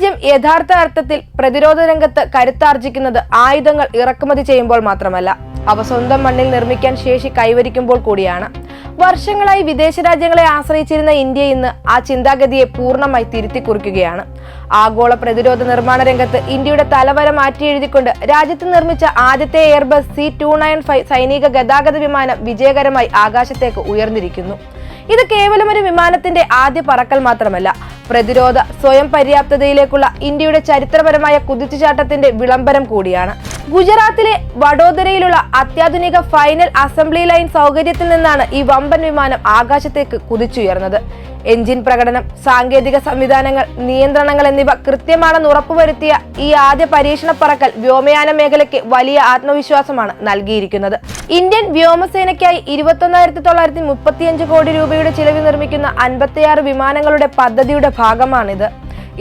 രാജ്യം യഥാർത്ഥ അർത്ഥത്തിൽ പ്രതിരോധ രംഗത്ത് കരുത്താർജിക്കുന്നത് ആയുധങ്ങൾ ഇറക്കുമതി ചെയ്യുമ്പോൾ മാത്രമല്ല, അവ സ്വന്തം മണ്ണിൽ നിർമ്മിക്കാൻ ശേഷി കൈവരിക്കുമ്പോൾ കൂടിയാണ്. വർഷങ്ങളായി വിദേശ രാജ്യങ്ങളെ ആശ്രയിച്ചിരുന്ന ഇന്ത്യ ഇന്ന് ആ ചിന്താഗതിയെ പൂർണ്ണമായി തിരുത്തി കുറിക്കുകയാണ്. ആഗോള പ്രതിരോധ നിർമ്മാണ രംഗത്ത് ഇന്ത്യയുടെ തലവര മാറ്റിയെഴുതിക്കൊണ്ട് രാജ്യത്ത് നിർമ്മിച്ച ആദ്യത്തെ എയർബസ് C-295 സൈനിക ഗതാഗത വിമാനം വിജയകരമായി ആകാശത്തേക്ക് ഉയർന്നിരിക്കുന്നു. ഇത് കേവലം ഒരു വിമാനത്തിന്റെ ആദ്യ പറക്കൽ മാത്രമല്ല, പ്രതിരോധ സ്വയം പര്യാപ്തതയിലേക്കുള്ള ഇന്ത്യയുടെ ചരിത്രപരമായ കുതിച്ചുചാട്ടത്തിന്റെ വിളംബരം കൂടിയാണ്. ഗുജറാത്തിലെ വഡോദരയിലുള്ള അത്യാധുനിക ഫൈനൽ അസംബ്ലി ലൈൻ സൗകര്യത്തിൽ നിന്നാണ് ഈ വമ്പൻ വിമാനം ആകാശത്തേക്ക് കുതിച്ചുയർന്നത്. എഞ്ചിൻ പ്രകടനം, സാങ്കേതിക സംവിധാനങ്ങൾ, നിയന്ത്രണങ്ങൾ എന്നിവ കൃത്യമാണെന്ന് ഉറപ്പുവരുത്തിയ ഈ ആദ്യ പരീക്ഷണ പറക്കൽ വ്യോമയാന മേഖലയ്ക്ക് വലിയ ആത്മവിശ്വാസമാണ് നൽകിയിരിക്കുന്നത്. ഇന്ത്യൻ വ്യോമസേനയ്ക്കായി 21,935 കോടി രൂപയുടെ ചിലവിൽ നിർമ്മിക്കുന്ന 56 വിമാനങ്ങളുടെ പദ്ധതിയുടെ ഭാഗമാണിത്.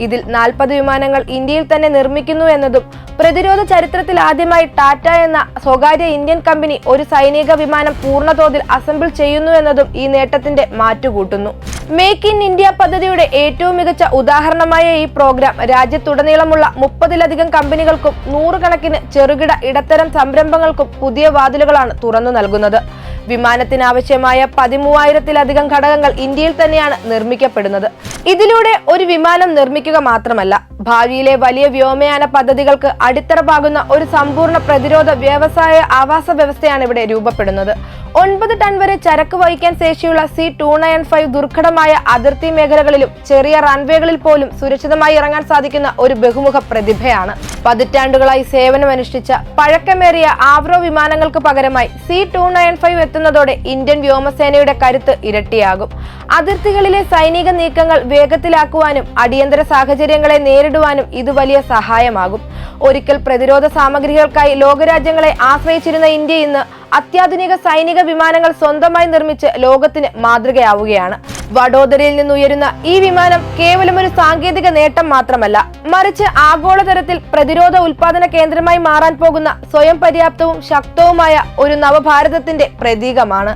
ഇതിൽ 40 വിമാനങ്ങൾ ഇന്ത്യയിൽ തന്നെ നിർമ്മിക്കുന്നു എന്നതും, പ്രതിരോധ ചരിത്രത്തിൽ ആദ്യമായി ടാറ്റ എന്ന സ്വകാര്യ ഇന്ത്യൻ കമ്പനി ഒരു സൈനിക വിമാനം പൂർണ്ണതോതിൽ അസംബിൾ ചെയ്യുന്നു എന്നതും ഈ നേട്ടത്തിന്റെ മാറ്റുകൂട്ടുന്നു. മേക്ക് ഇൻ ഇന്ത്യ പദ്ധതിയുടെ ഏറ്റവും മികച്ച ഉദാഹരണമായ ഈ പ്രോഗ്രാം രാജ്യത്തുടനീളമുള്ള 30-ലധികം കമ്പനികൾക്കും 100 കണക്കിന് ചെറുകിട ഇടത്തരം സംരംഭങ്ങൾക്കും പുതിയ വാതിലുകളാണ് തുറന്നു നൽകുന്നത്. വിമാനത്തിനാവശ്യമായ 13,000-ലധികം ഘടകങ്ങൾ ഇന്ത്യയിൽ തന്നെയാണ് നിർമ്മിക്കപ്പെടുന്നത്. ഇതിലൂടെ ഒരു വിമാനം നിർമ്മിക്കുക മാത്രമല്ല, ഭാവിയിലെ വലിയ വ്യോമയാന പദ്ധതികൾക്ക് അടിത്തറ പാകുന്ന ഒരു സമ്പൂർണ്ണ പ്രതിരോധ വ്യവസായ ആവാസ വ്യവസ്ഥയാണ് ഇവിടെ രൂപപ്പെടുന്നത്. 9 ടൺ വരെ ചരക്ക് വഹിക്കാൻ ശേഷിയുള്ള C-295 ദുർഘടമായ അതിർത്തി മേഖലകളിലും ചെറിയ റൺവേകളിൽ പോലും സുരക്ഷിതമായി ഇറങ്ങാൻ സാധിക്കുന്ന ഒരു ബഹുമുഖ പ്രതിഭയാണ്. പതിറ്റാണ്ടുകളായി സേവനമനുഷ്ഠിച്ച പഴക്കമേറിയ ആവ്രോ വിമാനങ്ങൾക്ക് പകരമായി C-295 എത്തുന്നതോടെ ഇന്ത്യൻ വ്യോമസേനയുടെ കരുത്ത് ഇരട്ടിയാകും. അതിർത്തികളിലെ സൈനിക നീക്കങ്ങൾ വേഗത്തിലാക്കുവാനും അടിയന്തര സാഹചര്യങ്ങളെ നേരിടുവാനും ഇത് വലിയ സഹായമാകും. ഒരിക്കൽ പ്രതിരോധ സാമഗ്രികൾക്കായി ലോകരാജ്യങ്ങളെ ആശ്രയിച്ചിരുന്ന ഇന്ത്യ ഇന്ന് അത്യാധുനിക സൈനിക വിമാനങ്ങൾ സ്വന്തമായി നിർമ്മിച്ച് ലോകത്തിന് മാതൃകയാവുകയാണ്. വഡോദരയിൽ നിന്നുയരുന്ന ഈ വിമാനം കേവലം ഒരു സാങ്കേതിക നേട്ടം മാത്രമല്ല, മറിച്ച് ആഗോളതലത്തിൽ പ്രതിരോധ ഉൽപാദന കേന്ദ്രമായി മാറാൻ പോകുന്ന സ്വയം പര്യാപ്തവും ശക്തവുമായ ഒരു നവഭാരതത്തിന്റെ പ്രതീകമാണ്.